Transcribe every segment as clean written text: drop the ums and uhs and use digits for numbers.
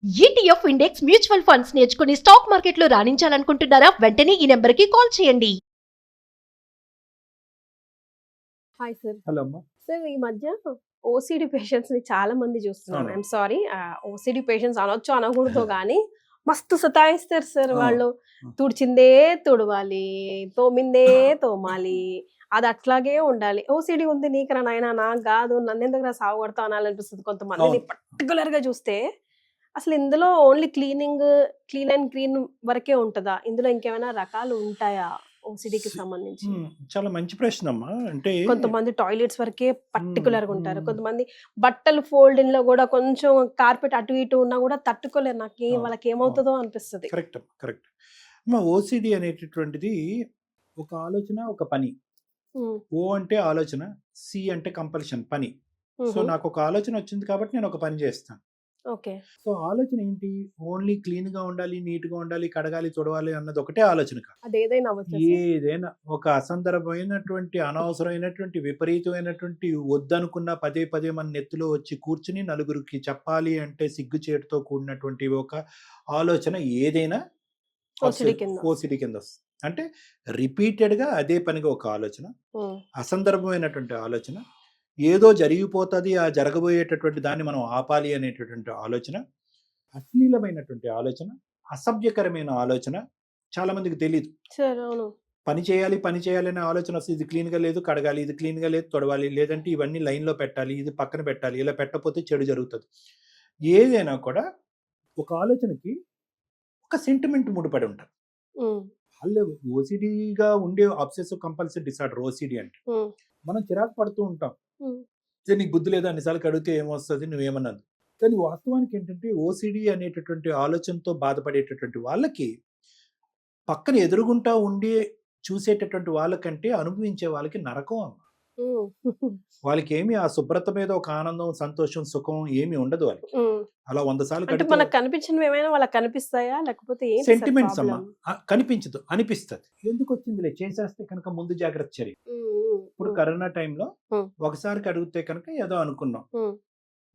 ETF index mutual funds నేర్చుకుని stock మార్కెట్లో రాణించాలనుకుంటున్నారా? వెంటనే ఈ నెంబర్కి కాల్ చేయండి. Hi sir. హలో అమ్మా. సార్ ఈ మధ్య ఓసిడి పేషెంట్స్ ని చాలా మంది చూస్తున్నాను. అవును. ఐఎమ్ సారీ, ఓసిడి పేషెంట్స్ అనొచ్చు అనకూడదు కానీ మస్తు సతాయిస్తారు సార్. వాళ్ళు తుడిచిందే తుడవాలి, తోమిందే తోమాలి, అది అట్లాగే ఉండాలి. ఓసిడి ఉంది నీకరా నాయనా, నాకు కాదు, నన్ను ఎందుకు సాగు కొడతా అనాలనిపిస్తుంది కొంతమందిని పర్టికులర్ గా చూస్తే. అసలు ఇందులో ఓన్లీ క్లీన్ అండ్ క్లీన్ వరకే ఉంటుందా? ఇందులో ఇంకేమైనా రకాలు ఉంటాయా ఓసిడికి సంబంధించి? చాలా మంచి ప్రశ్న అమ్మా. అంటే కొంతమంది టాయిలెట్స్ వరకే పర్టికులర్ గా ఉంటారు, కొంతమంది బట్టలు ఫోల్డింగ్ లో కూడా కొంచెం కార్పెట్ అటు ఇటు ఉన్నా కూడా తట్టుకోలేరు. నాకు వాళ్ళకి ఏమవుతుందో అనిపిస్తుంది. కరెక్ట్ కరెక్ట్ అమ్మా. ఓసిడి అనేటటువంటిది ఒక ఆలోచన, ఒక పని. ఓ అంటే ఆలోచన, సి అంటే కంపల్షన్, పని. సో నాకు ఒక ఆలోచన వచ్చింది కాబట్టి నేను ఒక పని చేస్తాను. ఓకే. సో ఆలోచన ఏంటి? ఓన్లీ క్లీన్ గా ఉండాలి, నీట్ గా ఉండాలి, కడగాలి, తుడవాలి అన్నది ఒకటే ఆలోచన కాదు. అది ఏదైనా అవ్వచ్చు. ఏదైనా ఒక అసందర్భమైనటువంటి, అనవసరమైనటువంటి, విపరీతమైనటువంటి, వద్దనుకున్న పదే పదే మన నెత్తిలో వచ్చి కూర్చుని నలుగురికి చెప్పాలి అంటే సిగ్గుచేటుతో కూడినటువంటి ఒక ఆలోచన ఏదైనా ఓసిడి కింద వస్తుంది. అంటే రిపీటెడ్ గా అదే పనిగా ఒక ఆలోచన, అసందర్భమైనటువంటి ఆలోచన, ఏదో జరిగిపోతుంది, ఆ జరగబోయేటటువంటి దాన్ని మనం ఆపాలి అనేటటువంటి ఆలోచన, అశ్లీలమైనటువంటి ఆలోచన, అసభ్యకరమైన ఆలోచన. చాలా మందికి తెలియదు. పని చేయాలి అనే ఆలోచన వస్తుంది. ఇది క్లీన్గా లేదు, కడగాలి, ఇది క్లీన్గా లేదు, తొడవాలి, లేదంటే ఇవన్నీ లైన్లో పెట్టాలి, ఇది పక్కన పెట్టాలి, ఇలా పెట్టకపోతే చెడు జరుగుతుంది. ఏదైనా కూడా ఒక ఆలోచనకి ఒక సెంటిమెంట్ ముడిపడి ఉంటుంది. వాళ్ళు ఓసిడీగా ఉండే అబ్సెసివ్ కంపల్సివ్ డిసార్డర్ ఓసిడి అంటే మనం చిరాకు పడుతూ ఉంటాం. నీకు బుద్ధి లేదా, అన్నిసార్లు అడిగితే ఏమొస్తుంది, నువ్వేమన్నది. కానీ వాస్తవానికి ఏంటంటే ఓసిడి అనేటటువంటి ఆలోచనతో బాధపడేటటువంటి వాళ్ళకి పక్కన ఎదురుగుంటా ఉండి చూసేటటువంటి వాళ్ళకంటే అనుభవించే వాళ్ళకి నరకం అమ్మ. వాళ్ళకి ఏమి ఆ శుభ్రత మీద ఒక ఆనందం, సంతోషం, సుఖం ఏమి ఉండదు వాళ్ళకి. అలా 100 సార్లు మనకు కనిపించినవి ఏమైనా వాళ్ళకి కనిపిస్తాయా, లేకపోతే సెంటిమెంట్స్ అమ్మా? కనిపించదు, అనిపిస్తుంది. ఎందుకు వచ్చిందిలే, చేసేస్తే కనుక ముందు జాగ్రత్త చర్య. ఇప్పుడు కరోనా టైంలో ఒకసారికి అడిగితే కనుక ఏదో అనుకున్నాం,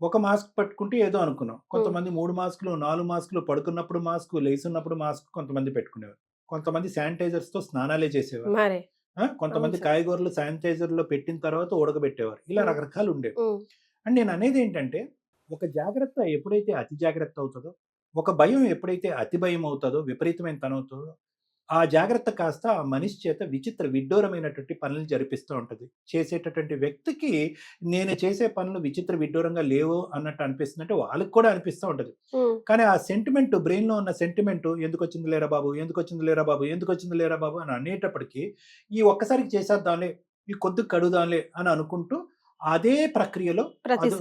ఒక మాస్క్ పట్టుకుంటే ఏదో అనుకున్నాం. కొంతమంది 3 మాస్కులు 4 మాస్కులు, పడుకున్నప్పుడు మాస్క్, లేస్తున్నప్పుడు మాస్క్ కొంతమంది పెట్టుకునేవారు. కొంతమంది శానిటైజర్స్ తో స్నానాలే చేసేవారు. కొంతమంది కాయగూరలు శానిటైజర్ లో పెట్టిన తర్వాత ఉడకబెట్టేవారు. ఇలా రకరకాలు ఉండేవి. అండ్ నేను అనేది ఏంటంటే, ఒక జాగ్రత్త ఎప్పుడైతే అతి జాగ్రత్త అవుతుందో, ఒక భయం ఎప్పుడైతే అతి భయం అవుతుందో, విపరీతమైన తనం అవుతుందో, ఆ జాగ్రత్త కాస్త ఆ మనిషి చేత విడ్డూరమైనటువంటి పనులు జరిపిస్తూ ఉంటుంది. చేసేటటువంటి వ్యక్తికి నేను చేసే పనులు విచిత్ర విడ్డూరంగా లేవు అన్నట్టు అనిపిస్తుంది. అంటే వాళ్ళకి కూడా అనిపిస్తూ ఉంటుంది. కానీ ఆ సెంటిమెంట్, బ్రెయిన్ లో ఉన్న సెంటిమెంట్, ఎందుకు వచ్చింది లేరా బాబు, ఎందుకు వచ్చింది లేరా బాబు, ఎందుకు వచ్చింది లేరా బాబు అని అనేటప్పటికీ ఈ ఒక్కసారికి చేసేద్దాంలే, ఈ కొద్ది కడుదాంలే అని అనుకుంటూ అదే ప్రక్రియలో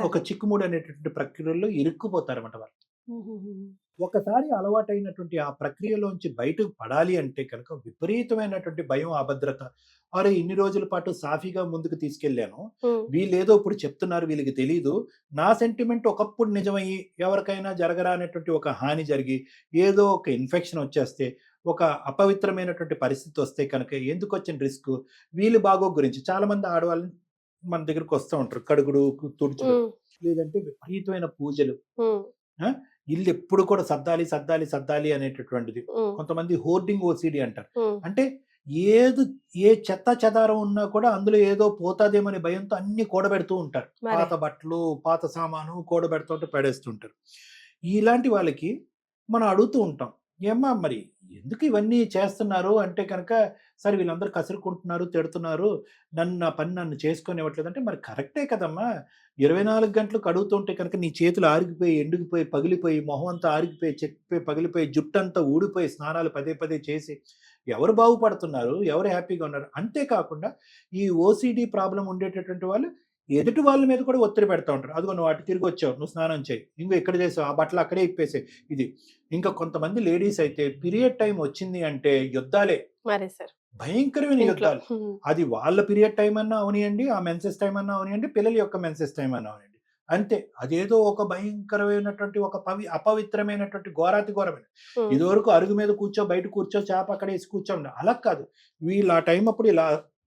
ఒక చిక్కుముడి అనేటటువంటి ప్రక్రియలో ఇరుక్కుపోతారన్నమాట వాళ్ళు. ఒకసారి అలవాటైనటువంటి ఆ ప్రక్రియలోంచి బయటకు పడాలి అంటే కనుక విపరీతమైనటువంటి భయం, అభద్రత. అరే ఇన్ని రోజుల పాటు సాఫీగా ముందుకు తీసుకెళ్లాను, వీళ్ళేదో ఇప్పుడు చెప్తున్నారు, వీళ్ళకి తెలీదు, నా సెంటిమెంట్ ఒకప్పుడు నిజమయ్యి ఎవరికైనా జరగరా అనేటువంటి ఒక హాని జరిగి ఏదో ఒక ఇన్ఫెక్షన్ వచ్చేస్తే, ఒక అపవిత్రమైనటువంటి పరిస్థితి వస్తే కనుక ఎందుకు వచ్చిన రిస్క్, వీళ్ళు బాగో గురించి చాలా మంది ఆడవాళ్ళని మన దగ్గరకు వస్తూ ఉంటారు. కడుగుడు, తుడుచుడు, లేదంటే విపరీతమైన పూజలు, ఇల్లు ఎప్పుడు కూడా సర్దాలి అనేటటువంటిది. కొంతమంది హోర్డింగ్ ఓసిడి అంటారు. అంటే ఏ చెత్త చెదారం ఉన్నా కూడా అందులో ఏదో పోతాదేమనే భయంతో అన్ని కూడబెడుతూ ఉంటారు. పాత బట్టలు, పాత సామాను కూడబెడుతూ పడేస్తుంటారు. ఇలాంటి వాళ్ళకి మనం అడుగుతూ ఉంటాం, ఏమ్మా మరి ఎందుకు ఇవన్నీ చేస్తున్నారు అంటే కనుక, సరే వీళ్ళందరూ కసురుకుంటున్నారు, తిడుతున్నారు, నా పని నన్ను చేసుకొని ఇవ్వట్లేదు అంటే, మరి కరెక్టే కదమ్మా. 24 గంటలు కడుగుతుంటే కనుక నీ చేతులు ఆరిగిపోయి, ఎండిగిపోయి, పగిలిపోయి, మొహం అంతా ఆరిగిపోయి, చెక్కిపోయి, పగిలిపోయి, జుట్టంతా ఊడిపోయి, స్నానాలు పదే పదే చేసి ఎవరు బాగుపడుతున్నారు, ఎవరు హ్యాపీగా ఉన్నారు? అంతేకాకుండా ఈ ఓసిడి ప్రాబ్లం ఉండేటటువంటి వాళ్ళు ఎదుటి వాళ్ళ మీద కూడా ఒత్తిడి పెడతా ఉంటారు. అదిగో నువ్వు అటు తిరిగి వచ్చావు, నువ్వు స్నానం చేయి, ఇంకో ఎక్కడ చేసావు, ఆ బట్టలు అక్కడే ఇప్పేసాయి. ఇది ఇంకా కొంతమంది లేడీస్ అయితే పీరియడ్ టైం వచ్చింది అంటే యుద్ధాలే, భయంకరమైన యుద్ధాలు. అది వాళ్ళ పీరియడ్ టైం అన్నా అవనియండి, ఆ మెన్సెస్ టైం అన్నా అవనియండి, పిల్లల యొక్క మెన్సెస్ టైం అన్నా అవనియండి, అంతే. అదేదో ఒక భయంకరమైనటువంటి, ఒక అపవిత్రమైనటువంటి, ఘోరాతి ఘోరమైన. ఇదివరకు అరుగు మీద కూర్చో, బయట కూర్చో, చేప అక్కడ వేసి కూర్చోండి, అలా కాదు. వీళ్ళు ఆ టైం అప్పుడు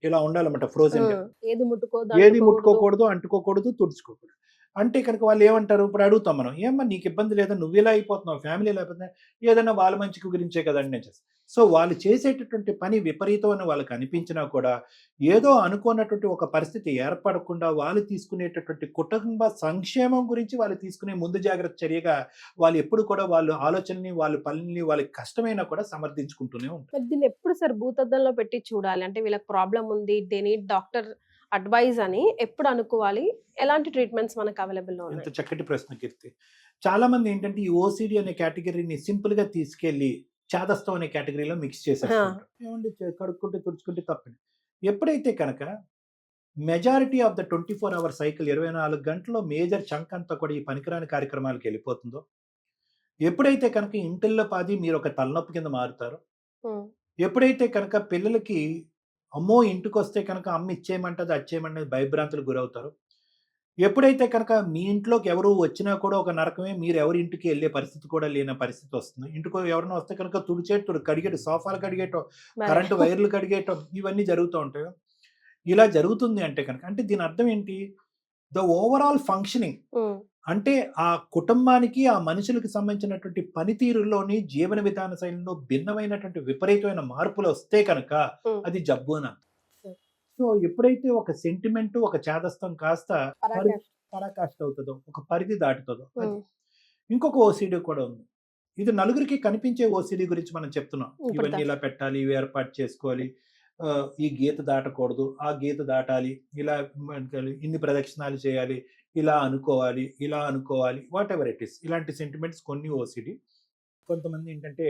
ఇలా ఉండాలన్నమాట. ఫ్రోజన్ గా ఏది ముట్టుకోకూడదు, అంటుకోకూడదు, తుడుచుకోకూడదు. అంటే కనుక వాళ్ళు ఏమంటారు, ఇప్పుడు అడుగుతాం మనం, ఏమ్మా నీకు ఇబ్బంది లేదా, నువ్వు ఇలా అయిపోతున్నావు, ఫ్యామిలీ ఇలా అయిపోతుంది, ఏదైనా వాళ్ళ మంచికి గురించే కదండి నేను చేస్తాను. సో వాళ్ళు చేసేటటువంటి పని విపరీతం అని వాళ్ళకి అనిపించినా కూడా ఏదో అనుకున్నటువంటి ఒక పరిస్థితి ఏర్పడకుండా వాళ్ళు తీసుకునేటటువంటి కుటుంబ సంక్షేమం గురించి వాళ్ళు తీసుకునే ముందు జాగ్రత్త చర్యగా వాళ్ళు ఎప్పుడు కూడా వాళ్ళు ఆలోచనని, వాళ్ళ పనుల్ని, వాళ్ళకి కష్టమైనా కూడా సమర్థించుకుంటూనే ఉంటారు. మరి దీన్ని ఎప్పుడు సార్ భూతద్దంలో పెట్టి చూడాలి? అంటే వీళ్ళకి ప్రాబ్లం ఉంది, దే నీడ్ డాక్టర్ అడ్వైజ్ అని ఎప్పుడు అనుకోవాలి? ఎలాంటి ట్రీట్మెంట్స్ మనకు అవైలబుల్లో ఎంత ఉన్నాయి? చక్కటి ప్రశ్న కీర్తి. చాలా మంది ఏంటంటే ఈ ఓసిడి అనే కేటగిరీని సింపుల్ గా తీసుకెళ్లి చాదస్తం అనే కేటగిరీలో మిక్స్ చేసేస్తుంటారు. ఏమండి కడుక్కుంటే తుడుచుకుంటే తప్పని. ఎప్పుడైతే కనుక majority of the 24 hour cycle 24 గంటల్లో మేజర్ చంక్ అంతా కూడా ఈ పనికిరాని కార్యక్రమాలకు వెళ్ళిపోతుందో, ఎప్పుడైతే కనుక ఇంటిల్లో పాది మీరు ఒక తలనొప్పి కింద మారుతారో, ఎప్పుడైతే కనుక పిల్లలకి అమ్మో ఇంటికి వస్తే కనుక అమ్మ ఇచ్చేయమంటది, అచ్చేయమంటది భయభ్రాంతులకు గురవుతారు, ఎప్పుడైతే కనుక మీ ఇంట్లోకి ఎవరు వచ్చినా కూడా ఒక నరకమే, మీరు ఎవరి ఇంటికి వెళ్ళే పరిస్థితి కూడా లేని పరిస్థితి వస్తుంది. ఇంటికి ఎవరైనా వస్తే కనుక తుడిచేటం, కడిగేటం, సోఫాలు కడిగేయటం, కరెంటు వైర్లు కడిగేయటం, ఇవన్నీ జరుగుతూ ఉంటాయి. ఇలా జరుగుతుంది అంటే కనుక అంటే దీని అర్థం ఏంటి, ద ఓవరాల్ ఫంక్షనింగ్ అంటే ఆ కుటుంబానికి, ఆ మనుషులకు సంబంధించినటువంటి పనితీరులోని, జీవన విధాన శైలిలో భిన్నమైనటువంటి విపరీతమైన మార్పులు వస్తే కనుక అది జబ్బు అని అర్థం. సో ఎప్పుడైతే ఒక సెంటిమెంట్, ఒక చేదస్తం కాస్త పరాకాష్ట అవుతుందో, ఒక పరిధి దాటుతుందో, అది ఇంకొక ఓసిడి కూడా ఉంది. ఇది నలుగురికి కనిపించే ఓసిడి గురించి మనం చెప్తున్నాం. ఇవన్నీ ఇలా పెట్టాలి, ఇవి ఏర్పాటు చేసుకోవాలి, ఈ గీత దాటకూడదు, ఆ గీత దాటాలి, ఇలా ఇన్ని ప్రదక్షిణాలు చేయాలి, ఇలా అనుకోవాలి, వాట్ ఎవర్ ఇట్ ఈస్. ఇలాంటి సెంటిమెంట్స్ కొన్ని ఓసిడి. కొంతమంది ఏంటంటే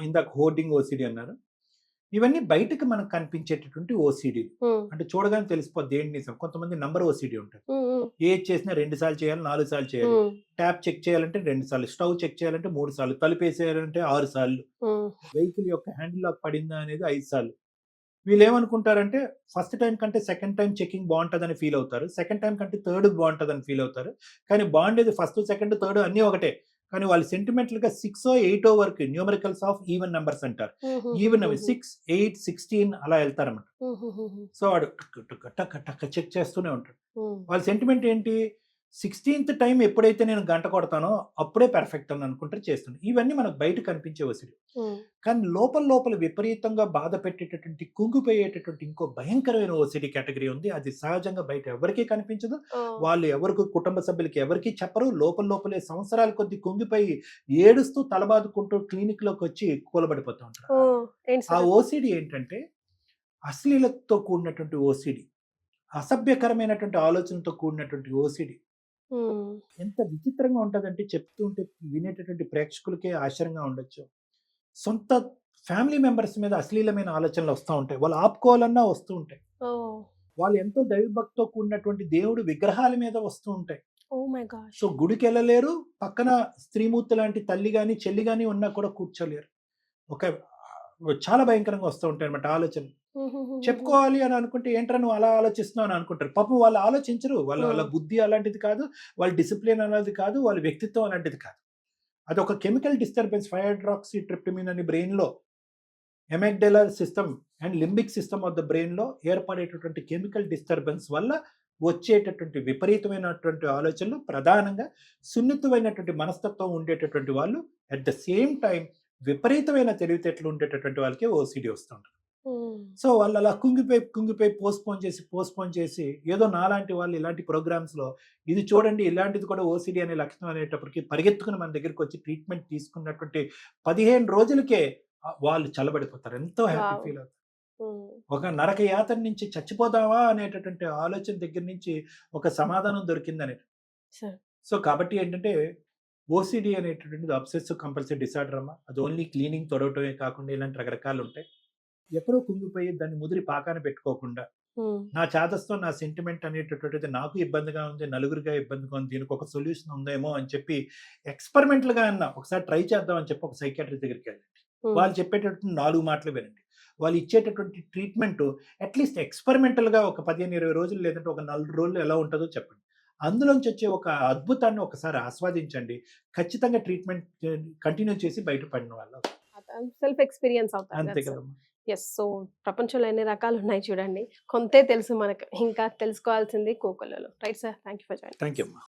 ఇందాక హోర్డింగ్ ఓసిడి అన్నారు. ఇవన్నీ బయటకు మనకు కనిపించేటటువంటి ఓసిడి, అంటే చూడగానే తెలిసిపోద్ది ఏంటి నిజం. కొంతమంది నంబర్ ఓసిడి ఉంటారు. ఏది చేసినా 2 సార్లు చేయాలి, 4 సార్లు చేయాలి, ట్యాప్ చెక్ చేయాలంటే 2 సార్లు, స్టవ్ చెక్ చేయాలంటే 3 సార్లు, తలుపు వేసేయాలంటే 6 సార్లు, వెహికల్ యొక్క హ్యాండిల్ లాక్ పడిందా అనేది 5 సార్లు. వీళ్ళు ఏమనుకుంటారంటే ఫస్ట్ టైం కంటే సెకండ్ టైం చెకింగ్ బాగుంటుందని ఫీల్ అవుతారు, సెకండ్ టైం కంటే థర్డ్ బాగుంటుందని ఫీల్ అవుతారు. కానీ బాగుండేది ఫస్ట్, సెకండ్, థర్డ్ అన్నీ ఒకటే. కానీ వాళ్ళు సెంటిమెంటల్ గా 6 or 8 వరకు న్యూమరికల్స్ ఆఫ్ ఈవెన్ నెంబర్స్ అంటారు. ఈవెన్ అవి 6, 8, 16 అలా వెళ్తారన్నమాట. సో వాడు టక్ టక్ చెక్ చేస్తూనే ఉంటాడు. వాళ్ళ సెంటిమెంట్ ఏంటి, 16th టైం ఎప్పుడైతే నేను గంట కొడతానో అప్పుడే పర్ఫెక్ట్ అని అనుకుంటారు, చేస్తుంది. ఇవన్నీ మనకు బయట కనిపించే వసిడి. కానీ లోపల విపరీతంగా బాధ పెట్టేటటువంటి, కుంగిపోయేటటువంటి ఇంకో భయంకరమైన ఓసిడి కేటగిరీ ఉంది. అది సహజంగా బయట ఎవరికీ కనిపించదు, వాళ్ళు ఎవరికి, కుటుంబ సభ్యులకి ఎవరికి చెప్పరు. లోపలే సంవత్సరాల కొద్ది కుంగిపోయి ఏడుస్తూ తలబాదుకుంటూ క్లినిక్ లోకి వచ్చి కూలబడిపోతూ ఉంటారు. ఆ ఓసిడి ఏంటంటే అశ్లీలతతో కూడినటువంటి ఓసిడి, అసభ్యకరమైనటువంటి ఆలోచనతో కూడినటువంటి ఓసిడి. ఎంత విచిత్రంగా ఉంటుందంటే చెప్తూ ఉంటే వినేటటువంటి ప్రేక్షకులకే ఆశ్చర్యంగా ఉండొచ్చు. సొంత ఫ్యామిలీ మెంబర్స్ మీద అశ్లీలమైన ఆలోచనలు వస్తూ ఉంటాయి, వాళ్ళు ఆపుకోవాలన్నా వస్తూ ఉంటాయి. వాళ్ళు ఎంతో దైవభక్తితో కూడినటువంటి దేవుడు విగ్రహాల మీద వస్తూ ఉంటాయి. సో గుడికి వెళ్ళలేరు, పక్కన స్త్రీమూర్తి లాంటి తల్లి గాని చెల్లి గాని ఉన్నా కూడా కూర్చోలేరు. చాలా భయంకరంగా వస్తూ ఉంటాయి అన్నమాట ఆలోచనలు. చెప్పుకోవాలి అని అనుకుంటే ఏంట్రా నువ్వు అలా ఆలోచిస్తున్నావు అని అనుకుంటారు. పాపం వాళ్ళు ఆలోచించరు, వాళ్ళ బుద్ధి అలాంటిది కాదు, వాళ్ళ డిసిప్లిన్ అలాంటిది కాదు, వాళ్ళ వ్యక్తిత్వం అలాంటిది కాదు. అది ఒక కెమికల్ డిస్టర్బెన్స్, 5-hydroxytryptamine అని బ్రెయిన్ లో, amygdala system and limbic system of the brain లో ఏర్పడేటటువంటి కెమికల్ డిస్టర్బెన్స్ వల్ల వచ్చేటటువంటి విపరీతమైనటువంటి ఆలోచనలు, ప్రధానంగా సున్నితమైనటువంటి మనస్తత్వం ఉండేటటువంటి వాళ్ళు, అట్ ద సేమ్ టైం విపరీతమైన తెలివితేటలు ఉండేటటువంటి వాళ్ళకి ఓసిడి వస్తుంటారు. సో వాళ్ళు అలా కుంగిపోయి పోస్ట్పోన్ చేసి ఏదో నాలాంటి వాళ్ళు ఇలాంటి ప్రోగ్రామ్స్ లో ఇది చూడండి ఇలాంటిది కూడా ఓసిడి అనే లక్షణం అనేటప్పటికి పరిగెత్తుకుని మన దగ్గరికి వచ్చి ట్రీట్మెంట్ తీసుకున్నటువంటి 15 రోజులకే వాళ్ళు చల్లబడిపోతారు, ఎంతో హ్యాపీ ఫీల్ అవుతారు. ఒక నరక యాతన నుంచి చచ్చిపోదామా అనేటటువంటి ఆలోచన దగ్గర నుంచి ఒక సమాధానం దొరికిందనే. సో కాబట్టి ఏంటంటే ఓసిడి అనేటటువంటిది అబ్సెసివ్ కంపల్సివ్ డిసార్డర్ అమ్మా. అది ఓన్లీ క్లీనింగ్ తొడవటమే కాకుండా ఇలాంటి రకరకాలు ఉంటాయి. ఎక్కడో కుంగిపోయి దాన్ని ముదిరి పాకాన పెట్టుకోకుండా, నా చాదస్తం, నా సెంటిమెంట్ అనేటటువంటిది నాకు ఇబ్బందిగా ఉంది, నలుగురిగా ఇబ్బందిగా ఉంది, దీనికి ఒక సొల్యూషన్ ఉందేమో అని చెప్పి ఎక్స్పెరిమెంటల్ గా అన్నా ఒకసారి ట్రై చేద్దాం అని చెప్పి ఒక సైకియాట్రిస్ట్ దగ్గరికి వెళ్ళండి. వాళ్ళు చెప్పేటటువంటి 4 మాటలు వినండి. వాళ్ళు ఇచ్చేటటువంటి ట్రీట్మెంట్ అట్లీస్ట్ ఎక్స్పెరిమెంటల్ గా ఒక 15-20 రోజులు లేదంటే ఒక 4 రోజులు ఎలా ఉంటుందో చెప్పండి. అందులోంచి వచ్చే ఒక అద్భుతాన్ని ఒకసారి ఆస్వాదించండి. ఖచ్చితంగా ట్రీట్మెంట్ కంటిన్యూ చేసి బయటపడిన వాళ్ళు సెల్ఫ్ ఎక్స్పీరియన్స్ అవుతారు. అంతే కదమ్మా. ఎస్. సో ప్రపంచంలో ఎన్ని రకాలు ఉన్నాయి చూడండి, కొంతే తెలుసు మనకు, ఇంకా తెలుసుకోవాల్సింది కోకొల్లలో. Right sir, thank you for joining. Thank you అమ్మా.